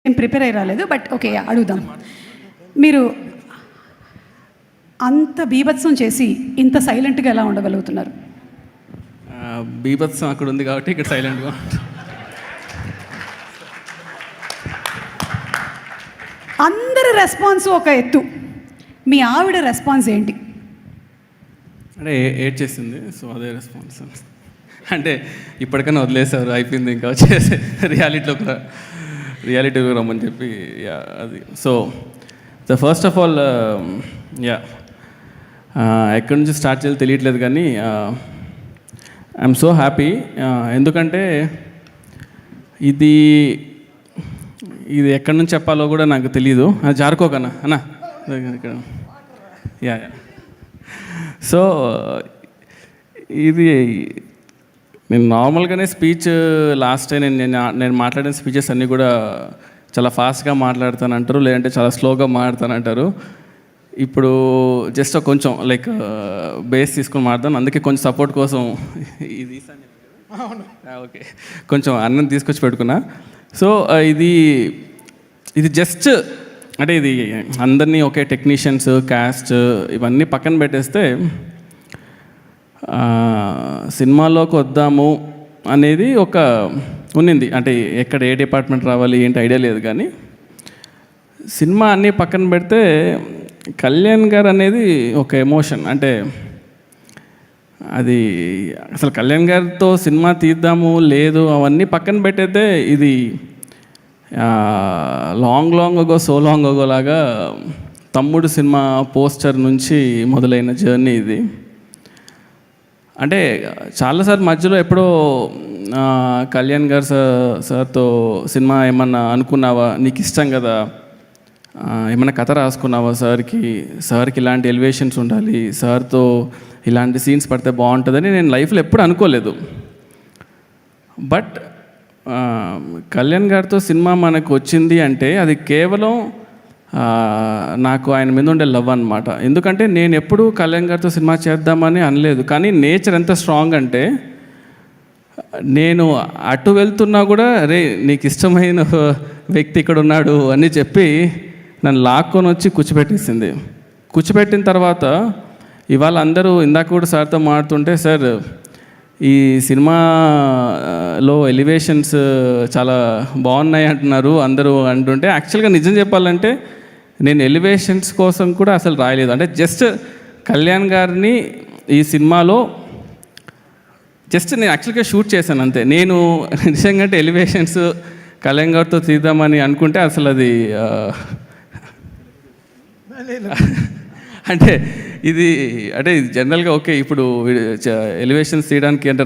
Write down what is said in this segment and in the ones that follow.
ఏం ప్రిపేర్ అయ్యి రాలేదు, బట్ ఓకే అడుగుదాం. మీరు అంత బీభత్సం చేసి ఇంత సైలెంట్గా ఎలా ఉండగలుగుతున్నారు? బీభత్సం అక్కడ ఉంది కాబట్టి ఇక్కడ సైలెంట్గా. అందరి రెస్పాన్స్ ఒక ఎత్తు, మీ ఆవిడ రెస్పాన్స్ ఏంటి? అంటే ఏడ్ చేసింది, సో అదే రెస్పాన్స్. అంటే ఇప్పటికైనా వదిలేసారు, అయిపోయింది, ఇంకా వచ్చేసి రియాలిటీలో రమ్మని చెప్పి అది. So the first of all ఎక్కడి నుంచి స్టార్ట్ చేయాలో తెలియట్లేదు, కానీ ఐఎమ్ సో హ్యాపీ. ఎందుకంటే ఇది ఎక్కడి నుంచి చెప్పాలో కూడా నాకు తెలీదు. జారుకోకన్నా అన్నా ఇక్కడ. యా సో ఇది నేను నార్మల్గానే స్పీచ్ లాస్ట్ టైం నేను మాట్లాడిన స్పీచెస్ అన్నీ కూడా చాలా ఫాస్ట్గా మాట్లాడతానంటారు, లేదంటే చాలా స్లోగా మాట్లాడతానంటారు. ఇప్పుడు జస్ట్ కొంచెం లైక్ బేస్ తీసుకొని మాట్లాడతాను, అందుకే కొంచెం సపోర్ట్ కోసం ఇది ఓకే కొంచెం అన్నం తీసుకొచ్చి పెట్టుకున్నా. సో ఇది జస్ట్ అంటే ఇది అందరినీ ఒకే టెక్నీషియన్స్, క్యాస్ట్ ఇవన్నీ పక్కన పెట్టేస్తే సినిమాలోకి వద్దాము అనేది ఒక ఉన్నింది. అంటే ఎక్కడ ఏ డిపార్ట్మెంట్ రావాలి ఏంటి ఐడియా లేదు, కానీ సినిమా అన్నీ పక్కన పెడితే కళ్యాణ్ గారు అనేది ఒక ఎమోషన్. అంటే అది అసలు కళ్యాణ్ గారితో సినిమా తీద్దాము లేదు అవన్నీ పక్కన పెట్టయితే ఇది long ago so long ago లాగా తమ్ముడు సినిమా పోస్టర్ నుంచి మొదలైన జర్నీ ఇది. అంటే చాలాసార్లు మధ్యలో ఎప్పుడో కళ్యాణ్ గారు సార్తో సినిమా ఏమన్నా అనుకున్నావా, నీకు ఇష్టం కదా, ఏమైనా కథ రాసుకున్నావా సార్కి ఇలాంటి ఎలివేషన్స్ ఉండాలి, సార్తో ఇలాంటి సీన్స్ పడితే బాగుంటుందని నేను లైఫ్లో ఎప్పుడు అనుకోలేదు. బట్ కళ్యాణ్ గారితో సినిమా మనకు వచ్చింది అంటే అది కేవలం నాకు ఆయన మీద ఉండే లవ్ అనమాట. ఎందుకంటే నేను ఎప్పుడు కళ్యాణ్ గారితో సినిమా చేద్దామని అనలేదు, కానీ నేచర్ ఎంత స్ట్రాంగ్ అంటే నేను అటు వెళ్తున్నా కూడా రే నీకు ఇష్టమైన వ్యక్తి ఇక్కడ ఉన్నాడు అని చెప్పి నన్ను లాక్కొని వచ్చి కూర్చోబెట్టేసింది. కూర్చోబెట్టిన తర్వాత ఇవాళ అందరూ ఇందాక కూడా సార్తో మాట్లాడుతుంటే, సార్ ఈ సినిమాలో ఎలివేషన్స్ చాలా బాగున్నాయి అంటున్నారు అందరూ అంటుంటే, యాక్చువల్గా నిజం చెప్పాలంటే నేను ఎలివేషన్స్ కోసం కూడా అసలు రాయలేదు. అంటే జస్ట్ కళ్యాణ్ గారిని ఈ సినిమాలో జస్ట్ నేను యాక్చువల్గా షూట్ చేశాను అంతే. నేను నిజంగా అంటే ఎలివేషన్స్ కళ్యాణ్ గారితో తీద్దామని అనుకుంటే అసలు అది అంటే ఇది జనరల్గా ఓకే ఇప్పుడు ఎలివేషన్స్ తీయడానికి అంటే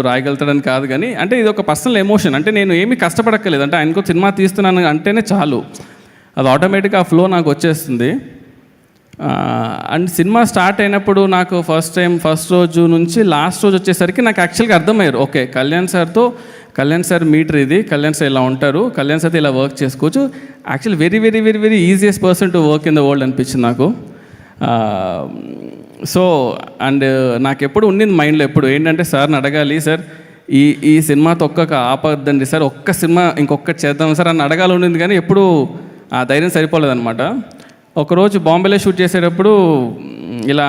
రాయగలుగుతాడని కాదు, కానీ అంటే ఇది ఒక పర్సనల్ ఎమోషన్. అంటే నేను ఏమీ కష్టపడక్కర్లేదు, అంటే ఆయనకు సినిమా తీస్తున్నాను అంటేనే చాలు, అది ఆటోమేటిక్గా ఆ ఫ్లో నాకు వచ్చేస్తుంది. అండ్ సినిమా స్టార్ట్ అయినప్పుడు నాకు ఫస్ట్ రోజు నుంచి లాస్ట్ రోజు వచ్చేసరికి నాకు యాక్చువల్గా అర్థమయ్యారు, ఓకే కళ్యాణ్ సార్ మీటర్ ఇది, కళ్యాణ్ సార్ ఇలా ఉంటారు, కళ్యాణ్ సార్ ఇలా వర్క్ చేసుకోవచ్చు. Actually very very very very easiest person to work in the world అనిపించింది నాకు. సో అండ్ నాకు ఎప్పుడు ఉండింది మైండ్లో ఎప్పుడు ఏంటంటే సార్ని అడగాలి, సార్ ఈ సినిమాతో ఆపద్దండి సార్, ఒక్క సినిమా ఇంకొకటి చేద్దాం సార్ అని అడగాలి ఉండింది, కానీ ఎప్పుడు ఆ ధైర్యం సరిపోలేదన్నమాట. ఒకరోజు బాంబేలో షూట్ చేసేటప్పుడు ఇలా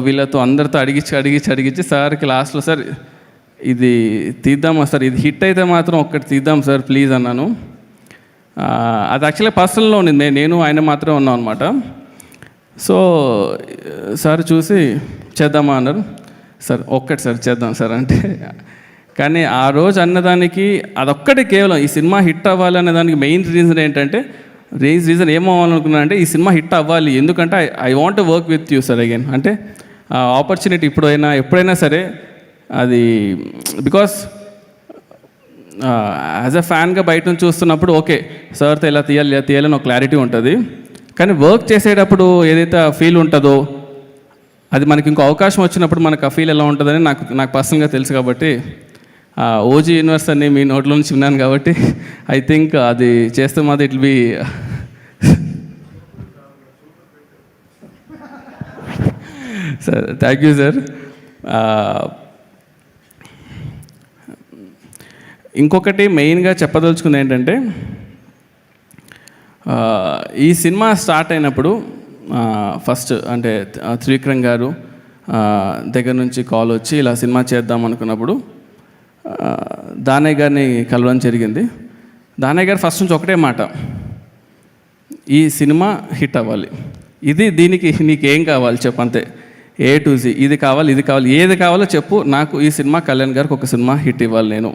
వీళ్ళతో అందరితో అడిగించి సార్కి లాస్ట్లో సార్ ఇది తీద్దామా సార్, ఇది హిట్ అయితే మాత్రం ఒక్కటి తీద్దాం సార్ ప్లీజ్ అన్నాను. అది యాక్చువల్గా పర్సనల్లో ఉండింది, నేను ఆయన మాత్రమే ఉన్నాం అనమాట. సో సార్ చూసి చేద్దామా అన్నారు. సార్ ఒక్కటి సార్ చేద్దాం సార్ అంటే, కానీ ఆ రోజు అన్నదానికి అదొక్కటి కేవలం ఈ సినిమా హిట్ అవ్వాలి అనే దానికి మెయిన్ రీజన్ ఏంటంటే రీజన్ ఏమవ్వాలనుకున్నా అంటే ఈ సినిమా హిట్ అవ్వాలి, ఎందుకంటే I want to work with you sir again. అంటే ఆపర్చునిటీ ఎప్పుడైనా సరే అది బికాస్ యాజ్ అ ఫ్యాన్గా బయట నుంచి చూస్తున్నప్పుడు ఓకే సార్తో ఇలా తీయాలని ఒక క్లారిటీ ఉంటుంది, కానీ వర్క్ చేసేటప్పుడు ఏదైతే ఆ ఫీల్ ఉంటుందో అది మనకి ఇంకో అవకాశం వచ్చినప్పుడు మనకు ఆ ఫీల్ ఎలా ఉంటుందని నాకు పర్సనల్గా తెలుసు. కాబట్టి ఓజీ యూనివర్స్ అని మీ నోట్లో నుంచి విన్నాను కాబట్టి ఐ థింక్ అది చేస్తే మాత్రం it be sir. Thank you sir. ఇంకొకటి మెయిన్గా చెప్పదలుచుకుంది ఏంటంటే ఈ సినిమా స్టార్ట్ అయినప్పుడు ఫస్ట్ అంటే త్రివిక్రమ్ గారు దగ్గర నుంచి కాల్ వచ్చి ఇలా సినిమా చేద్దాం అనుకున్నప్పుడు దానయ్య గారిని కలవడం జరిగింది. దానయ్య గారు ఫస్ట్ నుంచి ఒకటే మాట, ఈ సినిమా హిట్ అవ్వాలి, దీనికి నీకేం కావాలి చెప్పు, అంతే, A to Z, ఇది కావాలి ఏది కావాలో చెప్పు, నాకు ఈ సినిమా కళ్యాణ్ గారికి ఒక సినిమా హిట్ ఇవ్వాలి నేను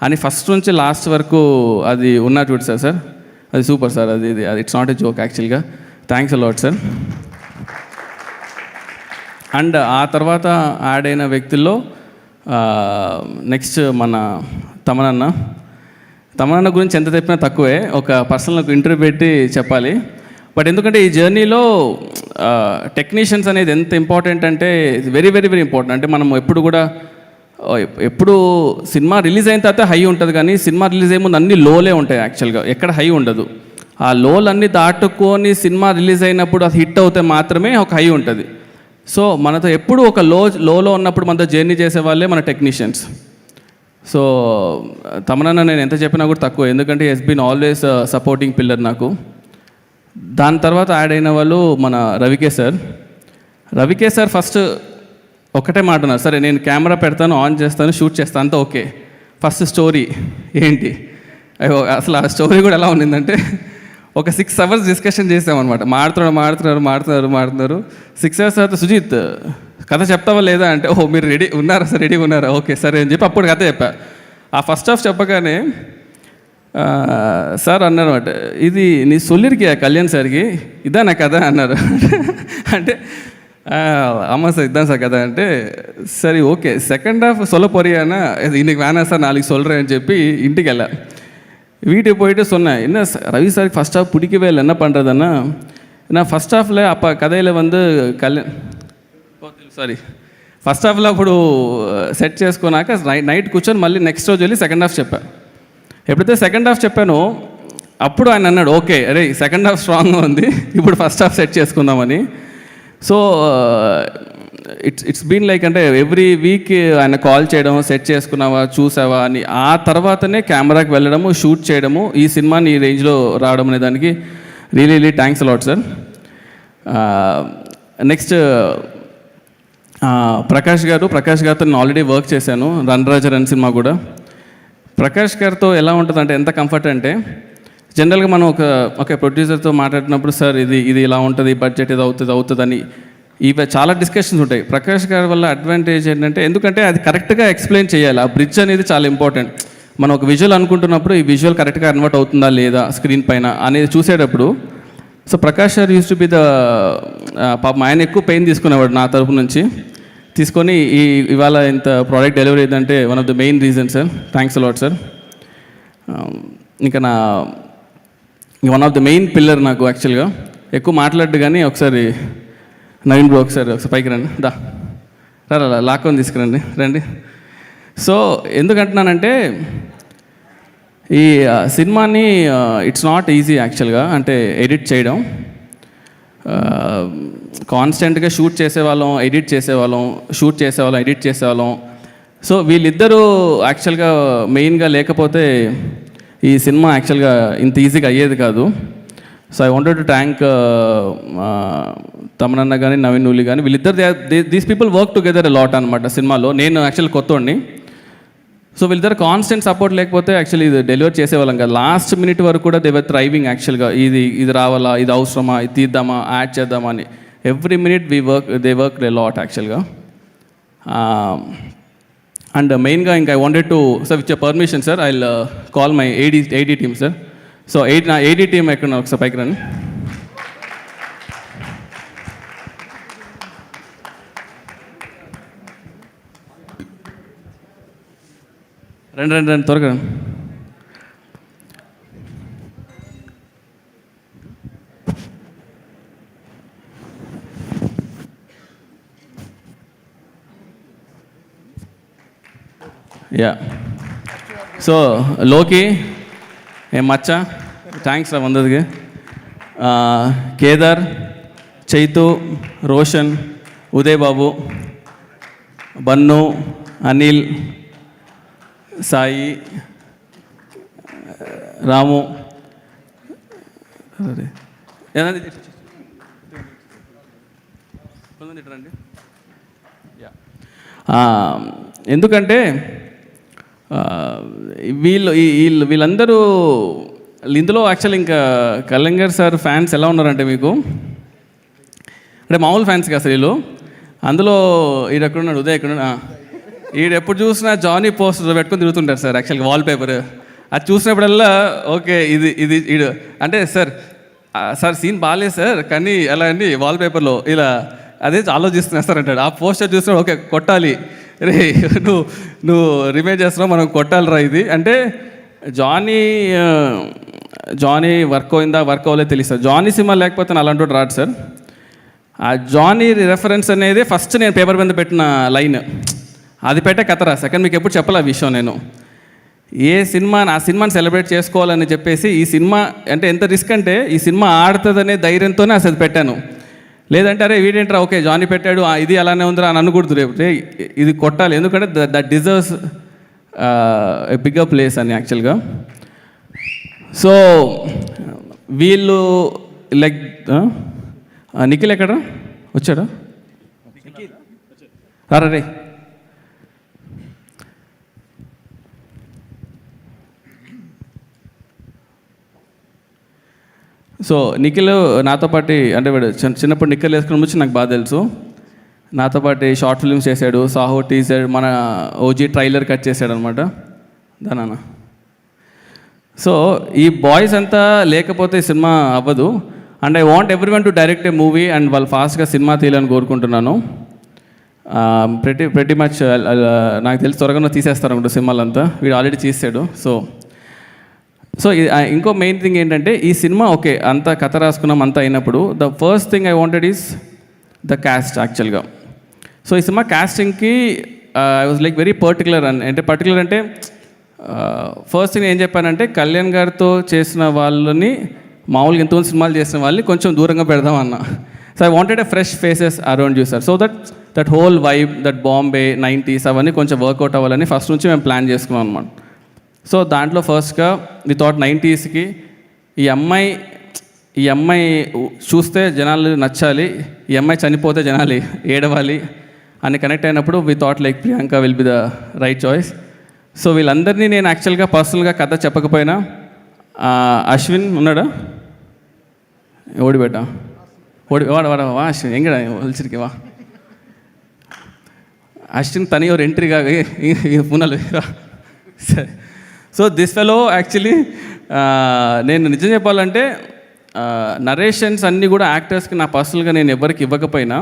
అని ఫస్ట్ నుంచి లాస్ట్ వరకు అది ఉన్నా చూడు సార్ అది సూపర్ సార్. అది ఇట్స్ నాట్ ఎ జోక్ యాక్చువల్గా. Thanks a lot sir. అండ్ ఆ తర్వాత యాడ్ అయిన వ్యక్తుల్లో నెక్స్ట్ మన తమనన్న గురించి ఎంత చెప్పినా తక్కువే, ఒక పర్సనల్ ఇంటర్వ్యూ పెట్టి చెప్పాలి. బట్ ఎందుకంటే ఈ జర్నీలో టెక్నీషియన్స్ అనేది ఎంత ఇంపార్టెంట్ అంటే వెరీ వెరీ వెరీ ఇంపార్టెంట్. అంటే మనం ఎప్పుడు సినిమా రిలీజ్ అయిన తర్వాత హై ఉంటుంది, కానీ సినిమా రిలీజ్ అయ్యే ముందు అన్ని లోలే ఉంటాయి యాక్చువల్గా, ఎక్కడ హై ఉండదు. ఆ లోలన్నీ దాటుకొని సినిమా రిలీజ్ అయినప్పుడు అది హిట్ అవుతే మాత్రమే ఒక హై ఉంటుంది. సో మనతో ఎప్పుడు ఒక లోలో ఉన్నప్పుడు మనతో జర్నీ చేసే వాళ్ళే మన టెక్నీషియన్స్. సో తమనన్న నేను ఎంత చెప్పినా కూడా తక్కువ, ఎందుకంటే he's been always supporting pillar నాకు. దాని తర్వాత యాడ్ అయిన వాళ్ళు మన రవికే సార్ ఫస్ట్ ఒకటే మాట ఉన్నారు, సరే నేను కెమెరా పెడతాను, ఆన్ చేస్తాను, షూట్ చేస్తాను, అంతా ఓకే. ఫస్ట్ స్టోరీ ఏంటి, అసలు ఆ స్టోరీ కూడా ఎలా ఉండిందంటే ఒక 6 hours డిస్కషన్ చేసామన్నమాట. మాడుతున్నారు 6 hours తర్వాత సుజిత్ కథ చెప్తావా లేదా అంటే, ఓహో మీరు రెడీగా ఉన్నారా, ఓకే సరే అని చెప్పి అప్పుడు కథ చెప్పా. ఆ ఫస్ట్ హాఫ్ చెప్పగానే సార్ అన్నారు అనమాట, ఇది నీ సొల్లిరికియా కళ్యాణ్ సార్కి, ఇదా నా కథ అన్నారు. అంటే ஆமாம் சார் இதுதான் சார் கதை అంటే சரி ஓகே செகண்ட் ஹாஃப் சொல்ல போறியானா இன்னைக்கு வேணாம் சார் நாளைக்கு சொல்கிறேன்னு చెప్పి ఇంటికి వెళ్ళా. வீட்டுக்கு போயிட்டு சொன்னேன், என்ன ரவி சாருக்கு ஃபஸ்ட் ஹாஃப் பிடிக்கவே இல்லை, என்ன பண்ணுறதுன்னா நான் ஃபஸ்ட் ஹாஃபில் அப்போ கதையில் ఫస్ట్ హాఫ్లో అప్పుడు సెట్ చేసుకున్నాక నైట్ కూర్చొని మళ్ళీ నెక్స్ట్ రోజు వెళ్ళి సెకండ్ హాఫ్ చెప్పా. ఎప్పుడైతే సెకండ్ హాఫ్ చెప్పానో అప్పుడు ఆయన అన్నాడు, ఓకే అరే సెకండ్ హాఫ్ స్ట్రాంగ్గా ఉంది, ఇప్పుడు ఫస్ట్ హాఫ్ సెట్ చేసుకుందామని. సో ఇట్స్ బీన్ లైక్ అంటే ఎవ్రీ వీక్ ఆయన కాల్ చేయడం, సెట్ చేసుకున్నావా చూసావా అని, ఆ తర్వాతనే కెమెరాకి వెళ్ళడము, షూట్ చేయడము, ఈ సినిమాని ఈ రేంజ్లో రావడం అనే దానికి really thanks a lot sir. Next Prakash గారితో నేను ఆల్రెడీ వర్క్ చేశాను, రన్ సినిమా కూడా. ప్రకాష్ గారితో ఎలా ఉంటుంది అంటే ఎంత కంఫర్ట్ అంటే, జనరల్గా మనం ఒక ప్రొడ్యూసర్తో మాట్లాడినప్పుడు సార్ ఇది ఇలా ఉంటుంది, బడ్జెట్ ఇది అవుతుంది అని ఇవి చాలా డిస్కషన్స్ ఉంటాయి. ప్రకాష్ గారి వల్ల అడ్వాంటేజ్ ఏంటంటే, ఎందుకంటే అది కరెక్ట్గా ఎక్స్ప్లెయిన్ చేయాలి. ఆ బ్రిడ్జ్ అనేది చాలా ఇంపార్టెంట్. మనం ఒక విజువల్ అనుకుంటున్నప్పుడు ఈ విజువల్ కరెక్ట్గా కన్వర్ట్ అవుతుందా లేదా స్క్రీన్ పైన అనేది చూసేటప్పుడు, సో ప్రకాష్ గారు యూస్ టు బి పాపం ఆయన ఎక్కువ పెయిన్ తీసుకునేవాడు నా తరపు నుంచి తీసుకొని ఇవాళ ఇంత ప్రోడక్ట్ డెలివరీ అయిందంటే one of the main reason sir. Thanks a lot sir. ఇంకా one of the main pillar నాకు యాక్చువల్గా, ఎక్కువ మాట్లాడు కానీ ఒకసారి నవీన్ బ్రో ఒకసారి పైకి రండి, లాక్కొని తీసుకురండి. సో ఎందుకంటున్నానంటే ఈ సినిమాని ఇట్స్ నాట్ ఈజీ యాక్చువల్గా, అంటే ఎడిట్ చేయడం. కాన్స్టెంట్గా షూట్ చేసేవాళ్ళం, ఎడిట్ చేసేవాళ్ళం. సో వీళ్ళిద్దరూ యాక్చువల్గా మెయిన్గా లేకపోతే ఈ సినిమా యాక్చువల్గా ఇంత ఈజీగా అయ్యేది కాదు. So I wanted to thank తమనన్న కానీ నవీన్ నూలి కానీ, వీళ్ళిద్దరు these people work together a lot అనమాట సినిమాలో. నేను యాక్చువల్ కొత్తోడిని, సో వీళ్ళిద్దరు కాన్స్టెంట్ సపోర్ట్ లేకపోతే యాక్చువల్లీ ఇది డెలివర్ చేసేవాళ్ళం కదా. లాస్ట్ మినిట్ వరకు కూడా దే వర్ థ్రైవింగ్ యాక్చువల్గా, ఇది రావాలా, ఇది అవసరమా, ఇది తీద్దామా, యాడ్ చేద్దామా అని. Every minute they work a lot యాక్చువల్గా. అండ్ మెయిన్గా ఇంకా I wanted to sir with your permission sir, I will call my AD team sir. So నా ఏడీ టీమ్ ఎక్కడ ఒకసారి పైకి రండి. రండి త్వరగా రండి. యా సో లోకి మచ్చ థ్యాంక్స్ రా వందదికి. కేదార్, చైతు, రోషన్, ఉదయ్ బాబు, బన్ను, అనిల్, సాయి, రాము, అదే ఏదండి రండి. ఎందుకంటే వీళ్ళందరూ ఇందులో యాక్చువల్ ఇంకా కళ్యాణ్ గారు సార్ ఫ్యాన్స్ ఎలా ఉన్నారంటే మీకు అంటే మామూలు ఫ్యాన్స్ కదా అసలు వీళ్ళు. అందులో ఈడు ఎక్కడున్నాడు, ఉదయ్ ఎక్కడున్నా, ఈడు ఎప్పుడు చూసినా జానీ పోస్టర్ పెట్టుకొని తిరుగుతుంటారు సార్. యాక్చువల్గా వాల్పేపర్ అది చూసినప్పుడల్లా ఓకే ఇది ఈడు అంటే సార్ సీన్ బాగాలేదు సార్ కానీ ఎలా అండి వాల్పేపర్లో ఇలా అదే ఆలోచిస్తున్నా సార్ అంటాడు. ఆ పోస్టర్ చూసినా ఓకే కొట్టాలి రే, నువ్వు రిమేక్ చేస్తున్నావు, మనం కొట్టాలిరా ఇది అంటే. జానీ వర్క్ అవ్వలేదు తెలుసు. జానీ సినిమా లేకపోతే నా అలాంటి రాడు సార్. ఆ జానీ రెఫరెన్స్ అనేది ఫస్ట్ నేను పేపర్ మీద పెట్టిన లైన్, అది పెట్టే కథరా. సెకండ్ మీకు ఎప్పుడు చెప్పాలి ఆ విషయం. నేను ఆ సినిమాని సెలబ్రేట్ చేసుకోవాలని చెప్పేసి ఈ సినిమా అంటే ఎంత రిస్క్ అంటే ఈ సినిమా ఆడుతుందనే ధైర్యంతోనే అసలు పెట్టాను. లేదంటే అరే వీడేంట్రా ఓకే జానీ పెట్టాడు ఇది అలానే ఉందిరా అని అనకూడదు. రేపు ఇది కొట్టాలి ఎందుకంటే that deserves a bigger place అని యాక్చువల్గా. సో వీళ్ళు లైక్ నిఖిల్ ఎక్కడ వచ్చాడా రే. సో నిఖిల్ నాతో పాటు అంటే వాడు చిన్నప్పుడు నిఖిల్ వేసుకుని వచ్చి నాకు బాగా తెలుసు. నాతో పాటు షార్ట్ ఫిల్మ్స్ చేశాడు, సాహో టీజర్, మన ఓజీ ట్రైలర్ కట్ చేశాడు అనమాట దానా. సో ఈ బాయ్స్ అంతా లేకపోతే సినిమా అవ్వదు. And I want everyone to direct A movie and వాళ్ళు ఫాస్ట్గా సినిమా తీయాలని కోరుకుంటున్నాను. pretty మచ్ నాకు తెలిసి త్వరగా తీసేస్తారు అనుకుంటా సినిమాలంతా. వీడు ఆల్రెడీ చేసాడు. సో ఇంకో మెయిన్ థింగ్ ఏంటంటే ఈ సినిమా ఓకే అంత కథ రాసుకున్నాం అంతా అయినప్పుడు the first thing I wanted is the cast యాక్చువల్గా. సో ఈ సినిమా క్యాస్టింగ్కి I was like very particular అంటే ఫస్ట్ థింగ్ ఏం చెప్పానంటే కళ్యాణ్ గారితో చేసిన వాళ్ళని మామూలుగా ఎంతోమంది సినిమాలు చేసిన వాళ్ళని కొంచెం దూరంగా పెడదాం అన్న. So I wanted a fresh faces around you sir. So that whole vibe that Bombay 90s అవన్నీ కొంచెం వర్కౌట్ అవ్వాలని ఫస్ట్ నుంచి మేము ప్లాన్ చేసుకున్నాం అనమాట. సో దాంట్లో ఫస్ట్గా వి థాట్ 90sకి ఈ అమ్మాయి చూస్తే జనాలు నచ్చాలి, ఈ అమ్మాయి చనిపోతే జనాలు ఏడవాలి అని కనెక్ట్ అయినప్పుడు we thought like Priyanka will be the right choice. So వీళ్ళందరినీ నేను యాక్చువల్గా పర్సనల్గా కథ చెప్పకపోయినా అశ్విన్ ఉన్నాడా ఓడిబెట్టా వాడవా అశ్విన్ ఎంగడా వలిసిరికి వా అశ్విన్ తని ఒక ఎంట్రీగా పునలు సరే. సో దిస్ ఫెలో యాక్చువల్లీ నేను నిజం చెప్పాలంటే నరేషన్స్ అన్నీ కూడా యాక్టర్స్కి నా పర్సనల్గా నేను ఎవరికి ఇవ్వకపోయినా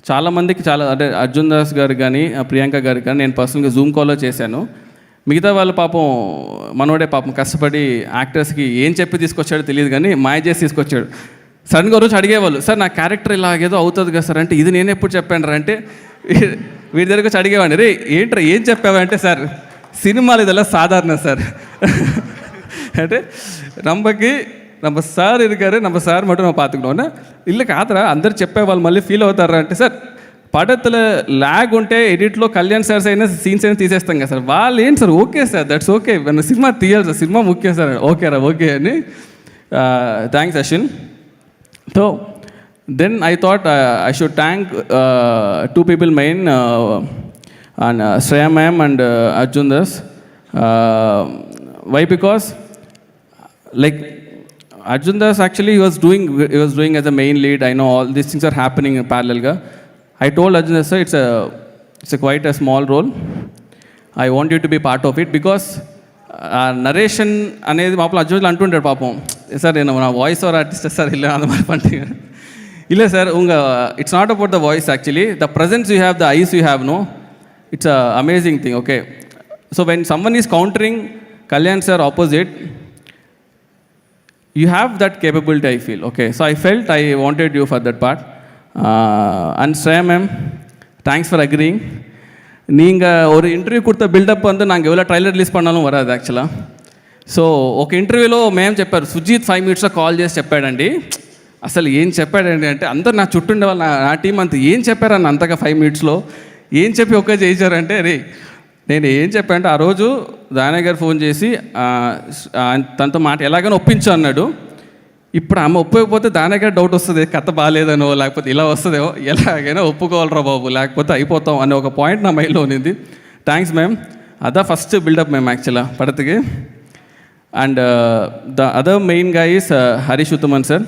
చాలామందికి అంటే అర్జున్ దాస్ గారు కానీ ప్రియాంక గారికి కానీ నేను పర్సనల్గా జూమ్ కాల్లో చేశాను. మిగతా వాళ్ళు పాపం మనోడే పాపం కష్టపడి యాక్టర్స్కి ఏం చెప్పి తీసుకొచ్చాడో తెలియదు కానీ మాయ చేసి తీసుకొచ్చాడు. సడన్గా రోజు అడిగేవాళ్ళు సార్ నా క్యారెక్టర్ ఇలాగేదో అవుతుంది కదా సార్ అంటే ఇది నేను ఎప్పుడు చెప్పాను రా అంటే వీడి దగ్గరకు వచ్చి అడిగేవాడిని రే ఏంట్రా ఏం చెప్పావంటే సార్ సినిమాలు ఇదెல்லாம் సాధారణ సార్ అంటే நம்ம சார் இருக்காரு நம்ம சார் மட்டும் நம்ம பார்த்துக்கணும்னா இல்லை కాదురా అందరు చెప్పేవాళ్ళు మళ్ళీ ఫీల్ అవుతారా అంటే సార్ పడతల ల్యాగ్ ఉంటే ఎడిట్లో కళ్యాణ్ సార్స్ అయినా సీన్స్ అయినా తీసేస్తాం కదా సార్. వాళ్ళు ఏంటి sir okay sir that's okay cinema తీయాలి సార్ సినిమా ముఖ్యం సార్ ఓకేరా ఓకే అని. Thanks Ashwin. So then I thought I should thank two people మెయిన్ and Shreya ma'am and Arjun Das. Why? Because like Arjun Das actually he was doing as a main lead. I know all these things are happening in parallel ga. I told Arjun Das sir it's a quite a small role. I want you to be part of it because narration అనేది పాపం అర్జున్ అంటుంటాడు పాపం sir నేను నా voice over artist sir இல்லை அந்த மாதிரி பண்ணிட்டீங்க இல்லை sir it's not about the voice actually the presence you have the eyes you have no it's a amazing thing okay. So when someone is countering Kalyan sir opposite you have that capability I feel okay. So I felt I wanted you for that part and Shreya ma'am thanks for agreeing. நீங்கள் ஒரு interview கொடுத்த build up வந்து நாங்கள் எவ்வளோ trailer ரிలీజ్ பண்ணாலும் వరాது యాక్చువల్గా. So ఒక ఇంటర్వ్యూలో మేము చెప్పారు సుజీత్ 5 minutesలో కాల్ చేసి చెప్పాడండి. అసలు ఏం చెప్పాడండి అంటే అందరు నా చుట్టూ ఉండే వాళ్ళు నా టీం అంతా ఏం చెప్పారని అంతగా 5 minutesలో ఏం చెప్పి ఒక్క చేయించారంటే రే నేను ఏం చెప్పానంటే ఆ రోజు దానయ్య గారు ఫోన్ చేసి తనతో మాట ఎలాగైనా ఒప్పించు అన్నాడు. ఇప్పుడు ఆమె ఒప్పుకోకపోతే దానికే డౌట్ వస్తుంది, కథ బాగాలేదనో లేకపోతే ఇలా వస్తుందేమో, ఎలాగైనా ఒప్పుకోవాలరా బాబు లేకపోతే అయిపోతాం అనే ఒక పాయింట్ నా మైండ్లో ఉన్నింది. Thanks ma'am. అదా ఫస్ట్ బిల్డప్ మ్యామ్ యాక్చువల్గా పడతకి. అండ్ ద అదర్ మెయిన్ గా is Harish Uthaman sir.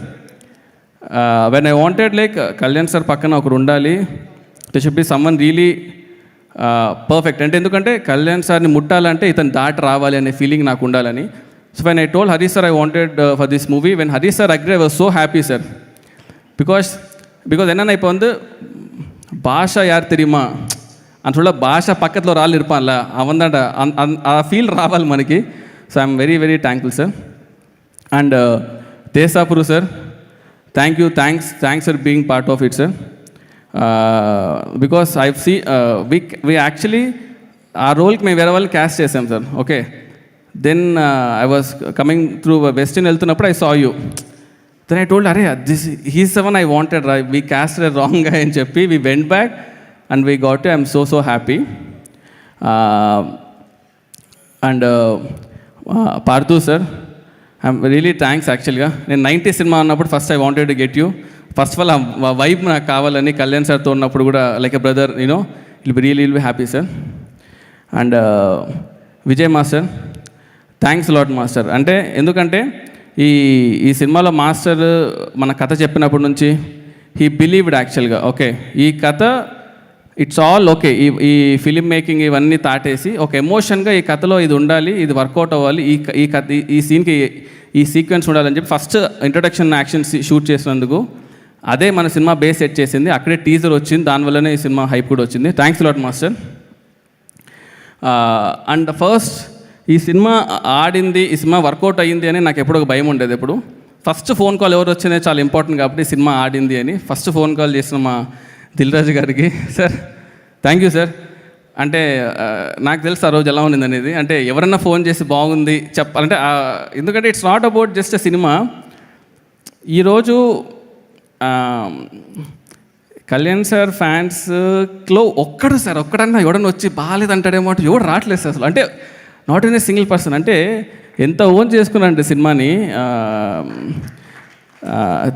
When I wanted like Kalyan sir పక్కన ఒకరు ఉండాలి, they should be someone really perfect. అంటే ఎందుకంటే కళ్యాణ్ సార్ని ముట్టాలంటే ఇతను దాటి రావాలి అనే ఫీలింగ్ నాకు ఉండాలని. So when I told Harish sir I wanted for this movie, when Harish sir agree I was so happy sir. Because என்னென்னா இப்போ வந்து பாஷா யார் தெரியுமா అని చూడ భాష పక్కలో రాళ్ళు ఇరుపాన్లా అవందంట ఆ ఫీల్ రావాలి మనకి. So I'm very very thankful sir. And దేశాపురు sir, thanks for being part of it sir. Because I see we actually ఆ రోల్కి మేము వేరే వాళ్ళు క్యాస్ట్ చేసాం సార్. Okay, then I was coming through western వెళ్తున్నప్పుడు I saw you. Then I told అరే this he's the one I wanted రా, వీ క్యాస్ట్ రాంగ్ గా అని చెప్పి we went back and we got it. I'm so happy. And Parthu sir, I'm really thanks actually ga నేను 90 cinema అన్నప్పుడు first I wanted to get you. First of all ఆ vibe నాకు కావాలని కళ్యాణ్ సార్తో ఉన్నప్పుడు కూడా like a brother you know will be happy sir. And Vijay master, thanks lot master. అంటే ఎందుకంటే ఈ సినిమాలో మాస్టర్ మన కథ చెప్పినప్పటి నుంచి హీ బిలీవ్డ్ యాక్చువల్గా. ఓకే, ఈ కథ ఇట్స్ ఆల్ ఓకే, ఈ ఫిలిం మేకింగ్ ఇవన్నీ తాటేసి ఒక ఎమోషన్గా ఈ కథలో ఇది ఉండాలి, ఇది వర్కౌట్ అవ్వాలి, ఈ కథ ఈ సీన్కి ఈ సీక్వెన్స్ ఉండాలని చెప్పి ఫస్ట్ ఇంట్రొడక్షన్ యాక్షన్ షూట్ చేసినందుకు అదే మన సినిమా బేస్ సెట్ చేసింది. అక్కడే టీజర్ వచ్చింది, దానివల్లనే ఈ సినిమా హైప్ కూడా వచ్చింది. Thanks lot master. And first ఈ సినిమా ఆడింది, ఈ సినిమా వర్కౌట్ అయ్యింది అని నాకు ఎప్పుడు ఒక భయం ఉండేది. ఎప్పుడు ఫస్ట్ ఫోన్ కాల్ ఎవరు వచ్చిందే చాలా ఇంపార్టెంట్ కాబట్టి సినిమా ఆడింది అని ఫస్ట్ ఫోన్ కాల్ చేసిన మా దిల్ రాజు గారికి, సార్ థ్యాంక్ యూ సార్. అంటే నాకు తెలుసు ఆ రోజు ఎలా ఉంది అనేది. అంటే ఎవరన్నా ఫోన్ చేసి బాగుంది చెప్పాలంటే, ఎందుకంటే it's not about just a cinema. ఈరోజు కళ్యాణ్ సార్ ఫ్యాన్స్లో ఒక్కడన్నా ఎవడన్నా వచ్చి బాగాలేదంటాడేమో అంటే ఎవడు రావట్లేదు సార్ అసలు. అంటే not in a single person. అంటే ఎంత ఓన్ చేసుకున్నారంటే సినిమాని.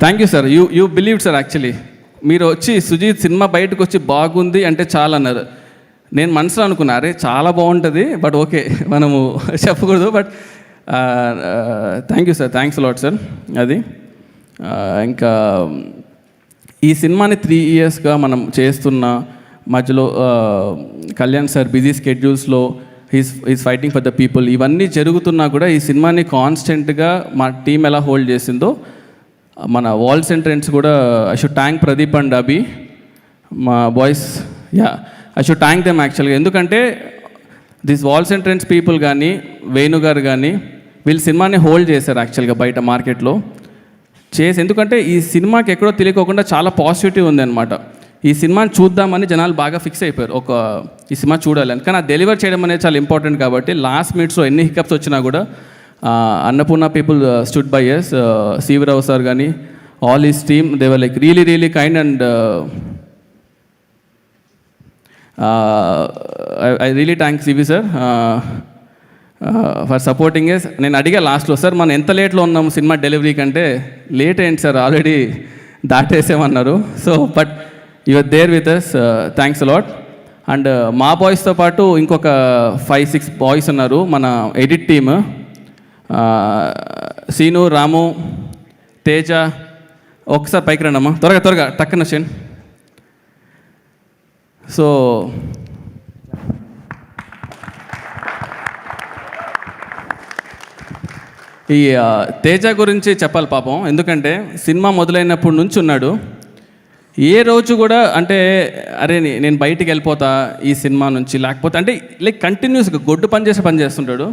Thank you sir, you believe sir. Actually మీరు వచ్చి సుజీత్ సినిమా బయటకు వచ్చి బాగుంది అంటే చాలా అన్నారు. నేను మనసులో అనుకున్నా అరే చాలా బాగుంటుంది, బట్ ఓకే మనము చెప్పకూడదు. But thank you sir, thanks lot sir. అది ఇంకా ఈ సినిమాని 3 ఇయర్స్గా మనం చేస్తున్న మధ్యలో కళ్యాణ్ సార్ బిజీ స్కెడ్యూల్స్లో he's fighting for the people, ఇవన్నీ జరుగుతున్నా కూడా ఈ సినిమాని కాన్స్టెంట్గా మా టీం ఎలా హోల్డ్ చేసిందో మన వాల్స్ ఎంట్రెన్స్ కూడా I should thank Pradeep and Abhi, మా boys. I should thank them యాక్చువల్గా. ఎందుకంటే దిస్ వాల్స్ ఎంట్రెన్స్ పీపుల్ కానీ వేణు గారు కానీ వీళ్ళు సినిమాని హోల్డ్ చేశారు యాక్చువల్గా బయట మార్కెట్లో చేసి. ఎందుకంటే ఈ సినిమాకి ఎక్కడో తెలియకోకుండా చాలా పాజిటివిటీ ఉంది అనమాట. ఈ సినిమాని చూద్దామని జనాలు బాగా ఫిక్స్ అయిపోయారు, ఈ సినిమా చూడాలని. కానీ అది డెలివర్ చేయడం అనేది చాలా ఇంపార్టెంట్ కాబట్టి లాస్ట్ మినిట్స్లో ఎన్ని హికప్స్ వచ్చినా కూడా Annapurna people stood by us. Sivarao sir కానీ all his team, they were like really kind. And I really thanks CV sir for supporting us. నేను అడిగా లాస్ట్లో, సార్ మనం ఎంత లేట్లో ఉన్నాము సినిమా డెలివరీ కంటే, లేట్ ఏంటి సార్ ఆల్రెడీ దాటేసామన్నారు. So but you are there with us, thanks a lot. And మా బాయ్స్తో పాటు ఇంకొక 5-6 బాయ్స్ ఉన్నారు మన ఎడిట్ టీమ్. సీను, రాము, తేజ. ఒకసారి పైకి రండమ్మా, త్వరగా టక్కన వచ్చేయండి. సో ఈ తేజ గురించి చెప్పాలి పాపం. ఎందుకంటే సినిమా మొదలైనప్పటి నుంచి ఉన్నాడు. ఏ రోజు కూడా అంటే అరే నేను బయటికి వెళ్ళిపోతా ఈ సినిమా నుంచి, లేకపోతే అంటే లైక్ కంటిన్యూస్గా గొడ్డు పని చేస్తుంటాడు.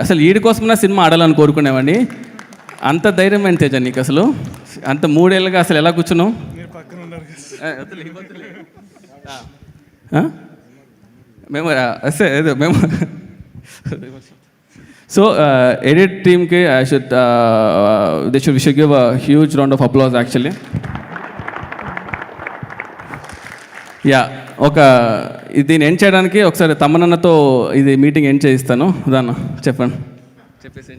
అసలు వీడి కోసమైనా సినిమా ఆడాలని కోరుకునేవాడిని. అంత ధైర్యం ఏంటి తేజ నీకు అసలు? అంత 3 ఏళ్ళుగా అసలు ఎలా కూర్చున్నావు? మేము సో ఎడిట్ టీమ్కి they should give a huge round of applause actually. దీన్ని ఎండ్ చేయడానికి ఒకసారి తమ్మనన్నతో ఇది మీటింగ్ ఎండ్ చేయిస్తాను. దాన్ని చెప్పండి, చెప్పేసి